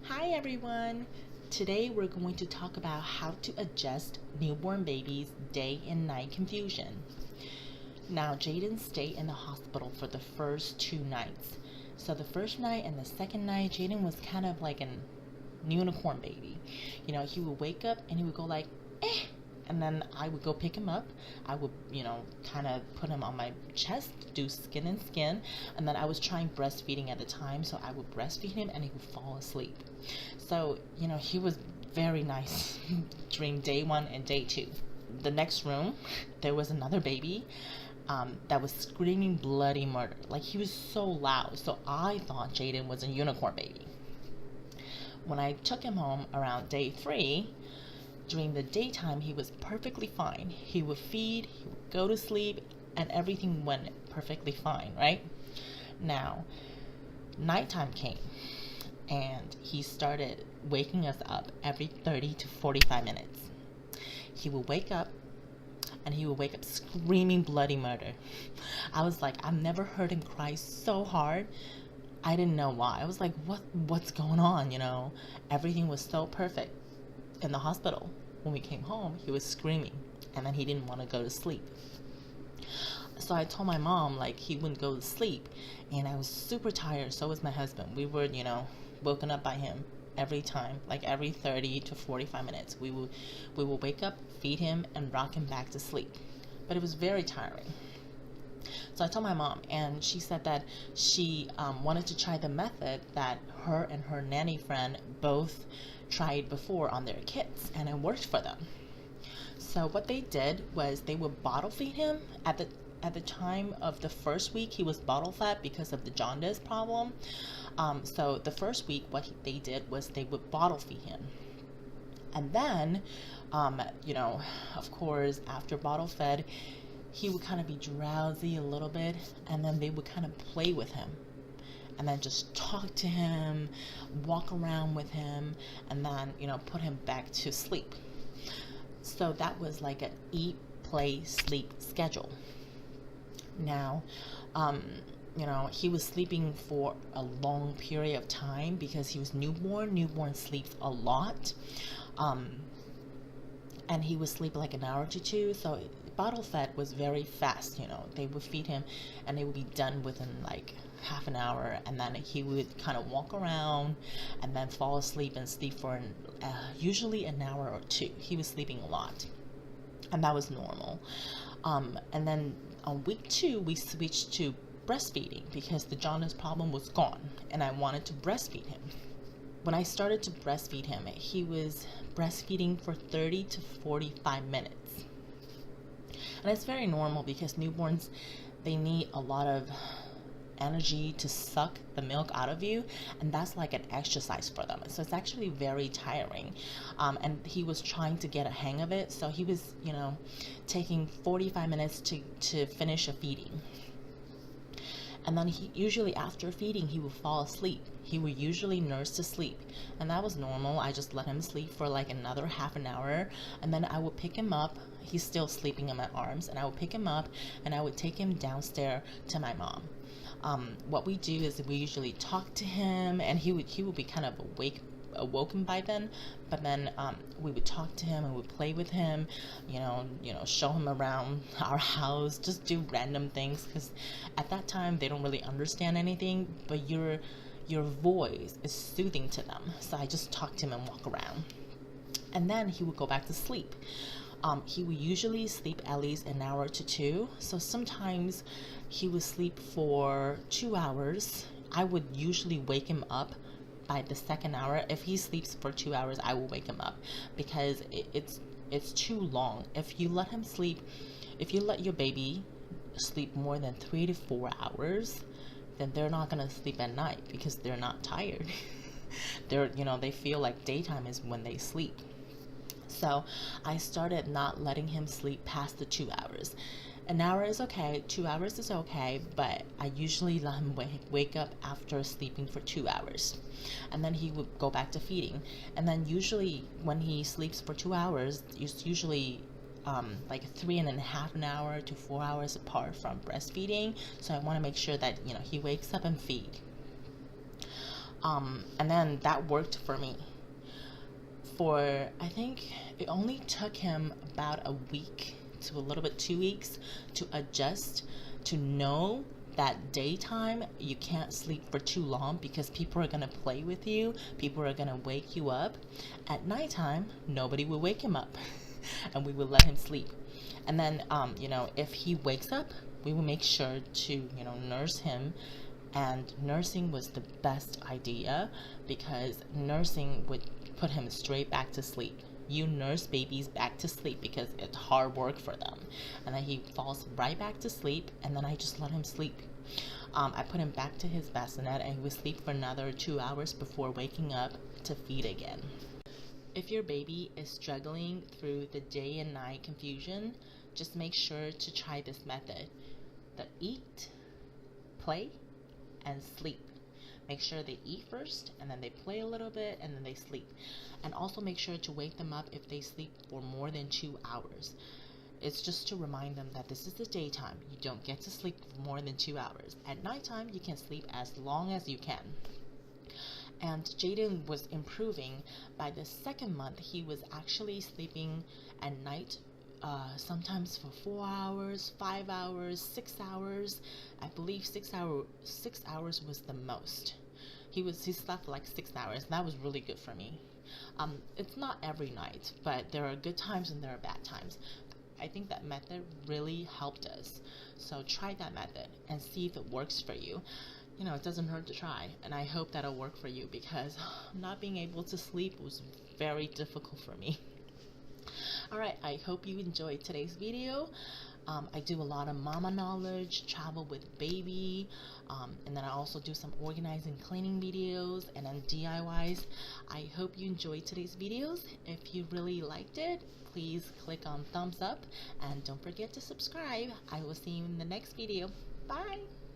Hi everyone! Today we're going to talk about how to adjust newborn babies' day and night confusion. Now, Jaden stayed in the hospital for the first 2 nights. So the first night and the second night, Jaden was kind of like an unicorn baby. He would wake up and he would go like, eh, and then I would go pick him up. I would, kind of put him on my chest, do skin and skin, and then I was trying breastfeeding at the time, so I would breastfeed him and he would fall asleep. So, he was very nice during day 1 and day 2. The next room, there was another baby that was screaming bloody murder. Like, he was so loud, so I thought Jaden was a unicorn baby. When I took him home around day 3, during the daytime, he was perfectly fine. He would feed, he would go to sleep, and everything went perfectly fine, right? Now, nighttime came, and he started waking us up every 30 to 45 minutes. He would wake up, and he would wake up screaming bloody murder. I was like, I've never heard him cry so hard. I didn't know why. I was like, what's going on, Everything was so perfect. In the hospital, when we came home, he was screaming, and then he didn't want to go to sleep. So I told my mom, like, he wouldn't go to sleep, and I was super tired. So was my husband. We were, woken up by him every time, like every 30 to 45 minutes. We would wake up, feed him, and rock him back to sleep. But it was very tiring. So I told my mom, and she said that she wanted to try the method that her and her nanny friend both tried before on their kids, and it worked for them. So what they did was they would bottle feed him. At the time of the first week, he was bottle fed because of the jaundice problem. So the first week, what they did was they would bottle feed him. And then, of course, after bottle fed, he would kind of be drowsy a little bit, and then they would kind of play with him. And then just talk to him, walk around with him, and then, put him back to sleep. So that was like an eat, play, sleep schedule. Now, he was sleeping for a long period of time because he was newborn. Newborn sleeps a lot. And he would sleep like an hour to 2. So bottle fed was very fast. They would feed him and they would be done within like half an hour, and then he would kind of walk around and then fall asleep and sleep for usually an hour or 2. He was sleeping a lot, and that was normal. And then on week 2, we switched to breastfeeding because the jaundice problem was gone, and I wanted to breastfeed him. When I started to breastfeed him, he was breastfeeding for 30 to 45 minutes. And it's very normal because newborns, they need a lot of energy to suck the milk out of you, and that's like an exercise for them. So it's actually very tiring. And he was trying to get a hang of it, so he was, taking 45 minutes to finish a feeding. And then he usually, after feeding, he would fall asleep. He would usually nurse to sleep, and that was normal. I just let him sleep for like another half an hour, and then I would pick him up. He's still sleeping in my arms, and I would pick him up and I would take him downstairs to my mom. What we do is we usually talk to him, and he would be kind of awoken by then, but then we would talk to him and we would play with him, show him around our house, just do random things, because at that time they don't really understand anything, but your voice is soothing to them. So I just talk to him and walk around, and then he would go back to sleep. He would usually sleep at least an hour to 2. So sometimes he would sleep for 2 hours. I would usually wake him up by the second hour. If he sleeps for 2 hours, I will wake him up because it's too long. If you let your baby sleep more than 3 to 4 hours, then they're not gonna sleep at night because they're not tired. They feel like daytime is when they sleep. So I started not letting him sleep past the 2 hours. An hour is okay, 2 hours is okay, but I usually let him wake up after sleeping for 2 hours. And then he would go back to feeding. And then usually when he sleeps for 2 hours, it's usually like 3.5 hours to 4 hours apart from breastfeeding. So I want to make sure that, he wakes up and feed. And then that worked for me. For, I think it only took him about a week to a little bit 2 weeks to adjust, to know that daytime you can't sleep for too long because people are going to play with you, people are going to wake you up. At nighttime nobody will wake him up and we will let him sleep. And then if he wakes up, we will make sure to nurse him. And nursing was the best idea because nursing would put him straight back to sleep. You nurse babies back to sleep because it's hard work for them. And then he falls right back to sleep, and then I just let him sleep. I put him back to his bassinet, and he would sleep for another 2 hours before waking up to feed again. If your baby is struggling through the day and night confusion, just make sure to try this method. The eat, play, and sleep. Make sure they eat first, and then they play a little bit, and then they sleep. And also make sure to wake them up if they sleep for more than 2 hours. It's just to remind them that this is the daytime. You don't get to sleep for more than 2 hours. At nighttime, you can sleep as long as you can. And Jaden was improving. By the second month, he was actually sleeping at night, sometimes for 4 hours, 5 hours, 6 hours. I believe 6 hours was the most. He slept for like 6 hours, and that was really good for me. It's not every night, but there are good times and there are bad times. I think that method really helped us. So try that method and see if it works for you. It doesn't hurt to try, and I hope that'll work for you because not being able to sleep was very difficult for me. Alright, I hope you enjoyed today's video. I do a lot of mama knowledge, travel with baby, and then I also do some organizing cleaning videos and then DIYs. I hope you enjoyed today's videos. If you really liked it, please click on thumbs up and don't forget to subscribe. I will see you in the next video. Bye!